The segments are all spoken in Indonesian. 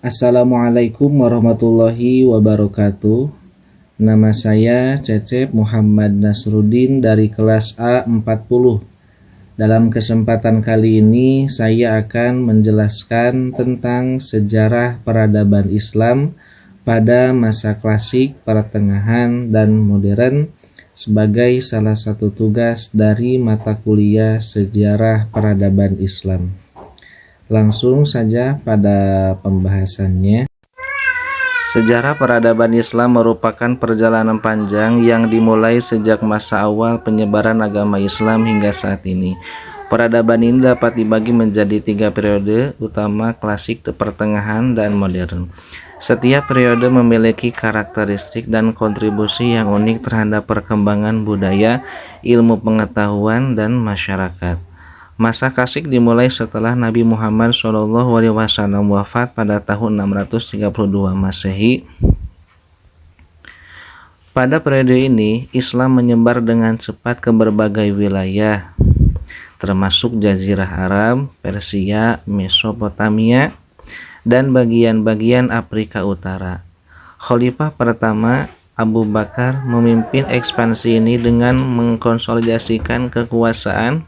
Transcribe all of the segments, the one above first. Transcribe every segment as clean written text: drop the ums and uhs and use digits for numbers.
Assalamualaikum warahmatullahi wabarakatuh. Nama saya Cecep Muhammad Nasruddin dari kelas A40. Dalam kesempatan kali ini saya akan menjelaskan tentang sejarah peradaban Islam pada masa klasik, pertengahan, dan modern sebagai salah satu tugas dari mata kuliah Sejarah Peradaban Islam. Langsung saja pada pembahasannya. Sejarah peradaban Islam merupakan perjalanan panjang yang dimulai sejak masa awal penyebaran agama Islam hingga saat ini. Peradaban ini dapat dibagi menjadi 3 periode utama: klasik, pertengahan, dan modern. Setiap periode memiliki karakteristik dan kontribusi yang unik terhadap perkembangan budaya, ilmu pengetahuan, dan masyarakat. Masa klasik dimulai setelah Nabi Muhammad SAW wafat pada tahun 632 Masehi. Pada periode ini, Islam menyebar dengan cepat ke berbagai wilayah, termasuk Jazirah Arab, Persia, Mesopotamia, dan bagian-bagian Afrika Utara. Khalifah pertama Abu Bakar memimpin ekspansi ini dengan mengkonsolidasikan kekuasaan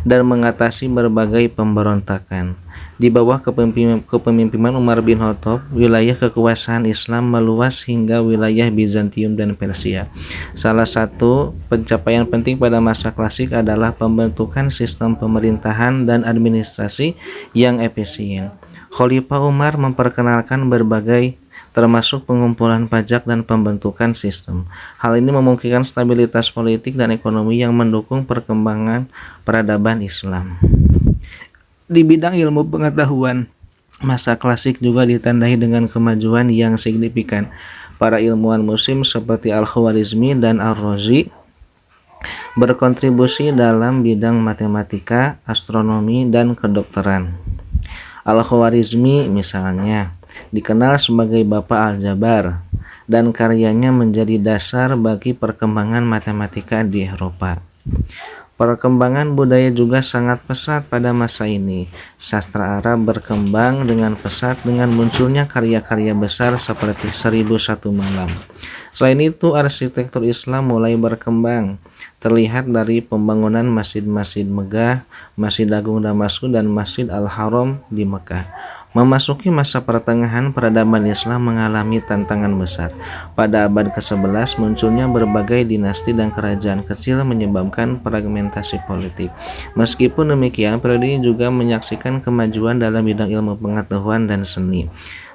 dan mengatasi berbagai pemberontakan. Di bawah kepemimpinan Umar bin Khattab, wilayah kekuasaan Islam meluas hingga wilayah Bizantium dan Persia. Salah satu pencapaian penting pada masa klasik adalah pembentukan sistem pemerintahan dan administrasi yang efisien. Khalifah Umar memperkenalkan berbagai termasuk pengumpulan pajak dan pembentukan sistem. Hal ini memungkinkan stabilitas politik dan ekonomi yang mendukung perkembangan peradaban Islam. Di bidang ilmu pengetahuan, masa klasik juga ditandai dengan kemajuan yang signifikan. Para ilmuwan muslim seperti Al-Khwarizmi dan Ar-Razi berkontribusi dalam bidang matematika, astronomi, dan kedokteran. Al-Khwarizmi misalnya dikenal sebagai Bapak Aljabar dan karyanya menjadi dasar bagi perkembangan matematika di Eropa. Perkembangan budaya juga sangat pesat pada masa ini. Sastra Arab berkembang dengan pesat dengan munculnya karya-karya besar seperti 1001 Malam. Selain itu, arsitektur Islam mulai berkembang, terlihat dari pembangunan masjid-masjid Megah, Masjid Agung Damaskus, dan Masjid Al-Haram di Mekah. Memasuki masa pertengahan, peradaban Islam mengalami tantangan besar. Pada abad ke-11, munculnya berbagai dinasti dan kerajaan kecil menyebabkan fragmentasi politik. Meskipun demikian, periode ini juga menyaksikan kemajuan dalam bidang ilmu pengetahuan dan seni.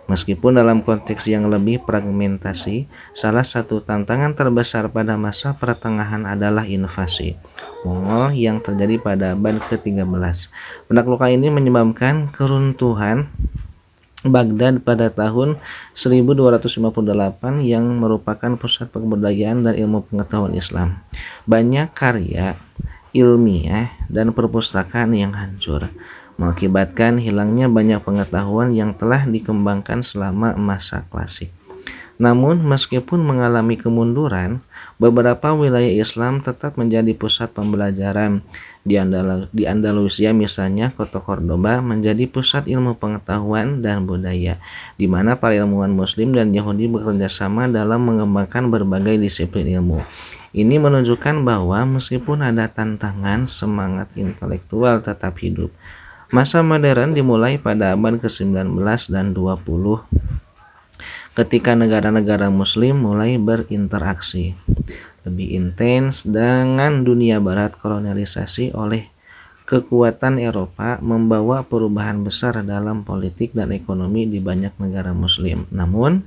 Meskipun dalam konteks yang lebih fragmentasi, salah satu tantangan terbesar pada masa pertengahan adalah invasi Mongol yang terjadi pada abad ke-13. Penaklukan ini menyebabkan keruntuhan Baghdad pada tahun 1258 yang merupakan pusat kebudayaan dan ilmu pengetahuan Islam. Banyak karya ilmiah dan perpustakaan yang hancur, mengakibatkan hilangnya banyak pengetahuan yang telah dikembangkan selama masa klasik. Namun, meskipun mengalami kemunduran, beberapa wilayah Islam tetap menjadi pusat pembelajaran. Di Andalusia misalnya, kota Cordoba menjadi pusat ilmu pengetahuan dan budaya, di mana para ilmuwan Muslim dan Yahudi bekerja sama dalam mengembangkan berbagai disiplin ilmu. Ini menunjukkan bahwa meskipun ada tantangan, semangat intelektual tetap hidup. Masa modern dimulai pada abad ke-19 dan 20 ketika negara-negara muslim mulai berinteraksi lebih intens dengan dunia barat. Kolonialisasi oleh kekuatan Eropa membawa perubahan besar dalam politik dan ekonomi di banyak negara muslim. Namun,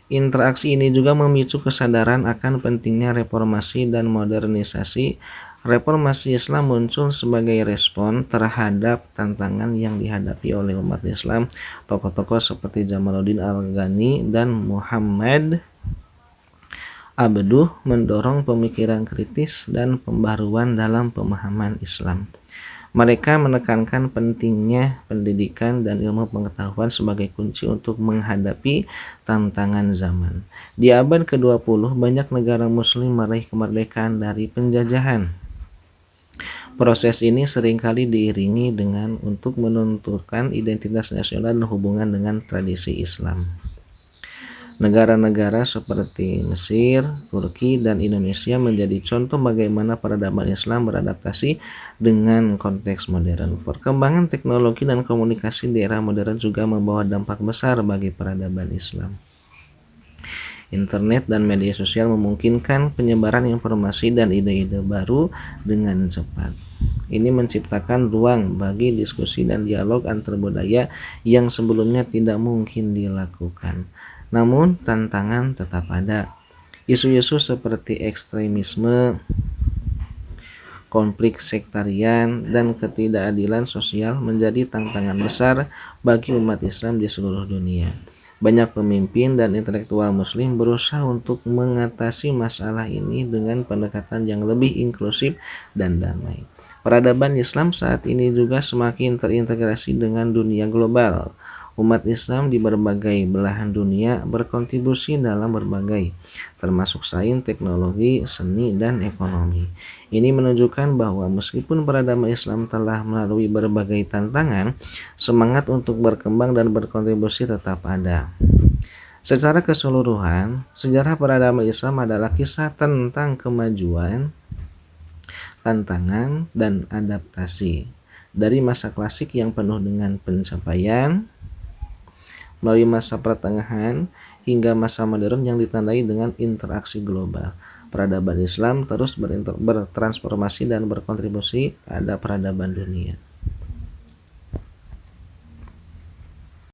interaksi ini juga memicu kesadaran akan pentingnya reformasi dan modernisasi. Reformasi Islam muncul sebagai respon terhadap tantangan yang dihadapi oleh umat Islam. Tokoh-tokoh seperti Jamaluddin Al-Ghani dan Muhammad Abduh mendorong pemikiran kritis dan pembaruan dalam pemahaman Islam. Mereka menekankan pentingnya pendidikan dan ilmu pengetahuan sebagai kunci untuk menghadapi tantangan zaman. Di abad ke-20, banyak negara muslim meraih kemerdekaan dari penjajahan. Proses ini seringkali diiringi dengan untuk menentukan identitas nasional dan hubungan dengan tradisi Islam. Negara-negara seperti Mesir, Turki, dan Indonesia menjadi contoh bagaimana peradaban Islam beradaptasi dengan konteks modern. Perkembangan teknologi dan komunikasi di era modern juga membawa dampak besar bagi peradaban Islam. Internet dan media sosial memungkinkan penyebaran informasi dan ide-ide baru dengan cepat. Ini menciptakan ruang bagi diskusi dan dialog antar budaya yang sebelumnya tidak mungkin dilakukan. Namun, tantangan tetap ada. Isu-isu seperti ekstremisme, konflik sektarian, dan ketidakadilan sosial menjadi tantangan besar bagi umat Islam di seluruh dunia. Banyak pemimpin dan intelektual Muslim berusaha untuk mengatasi masalah ini dengan pendekatan yang lebih inklusif dan damai. Peradaban Islam saat ini juga semakin terintegrasi dengan dunia global. Umat Islam di berbagai belahan dunia berkontribusi dalam berbagai, termasuk sains, teknologi, seni, dan ekonomi. Ini menunjukkan bahwa meskipun peradaban Islam telah melalui berbagai tantangan, semangat untuk berkembang dan berkontribusi tetap ada. Secara keseluruhan, sejarah peradaban Islam adalah kisah tentang kemajuan, tantangan, dan adaptasi. Dari masa klasik yang penuh dengan pencapaian, melalui masa pertengahan hingga masa modern yang ditandai dengan interaksi global, peradaban Islam terus bertransformasi dan berkontribusi pada peradaban dunia.